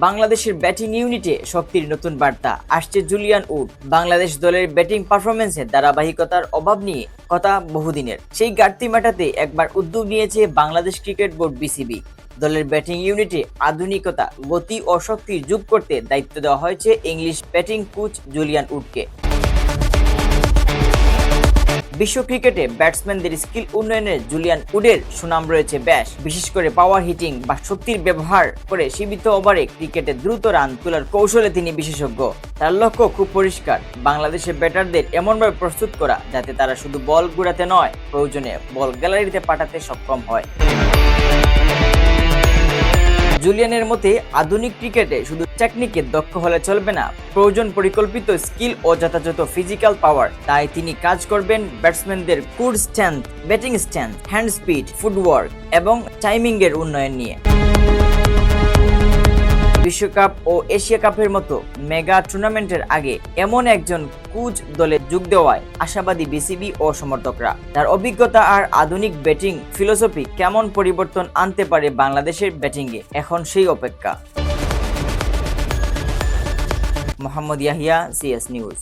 বাংলাদেশের ব্যাটিং ইউনিটে শক্তির নতুন বার্তা আসছে। জুলিয়ান উড বাংলাদেশ দলের ব্যাটিং পারফরমেন্সে ধারাবাহিকতার অভাব নিয়ে কথা বহুদিনের, সেই ঘাটতি মেটাতে একবার উদ্যোগ নিয়েছে বাংলাদেশ ক্রিকেট বোর্ড বিসিবি। দলের ব্যাটিং ইউনিটে আধুনিকতা, গতি ও শক্তি যোগ করতে দায়িত্ব দেওয়া হয়েছে ইংলিশ ব্যাটিং কোচ জুলিয়ান উডকে। বিশ্ব ক্রিকেটে ব্যাটসম্যানদের স্কিল উন্নয়নে জুলিয়ান উডের সুনাম রয়েছে বেশ, বিশেষ করে পাওয়ার হিটিং বা শক্তির ব্যবহার করে সীমিত ওভারে ক্রিকেটে দ্রুত রান তোলার কৌশলে তিনি বিশেষজ্ঞ। তার লক্ষ্য খুব পরিষ্কার, বাংলাদেশের ব্যাটারদের এমনভাবে প্রস্তুত করা যাতে তারা শুধু বল ঘুরাতে নয়, প্রয়োজনে বল গ্যালারিতে পাঠাতে সক্ষম হয়। জুলিয়ানের মতে আধুনিক ক্রিকেটে শুধু টেকনিকে দক্ষ হলে চলবে না, প্রয়োজন পরিকল্পিত স্কিল ও যথাযথ ফিজিক্যাল পাওয়ার। তাই তিনি কাজ করবেন ব্যাটসম্যানদের core strength, batting strength, hand speed, footwork এবং টাইমিং এর উন্নয়ন নিয়ে। বিশ্বকাপ ও এশিয়া কাপের মতো মেগা টুর্নামেন্টের আগে এমন একজন কোচ দলে যোগ দেওয়ায় আশাবাদী বিসিবি ও সমর্থকরা। তার অভিজ্ঞতা আর আধুনিক ব্যাটিং ফিলোসফি কেমন পরিবর্তন আনতে পারে বাংলাদেশের ব্যাটিংয়ে, এখন সেই অপেক্ষা। Mohammad Yahya, CS news.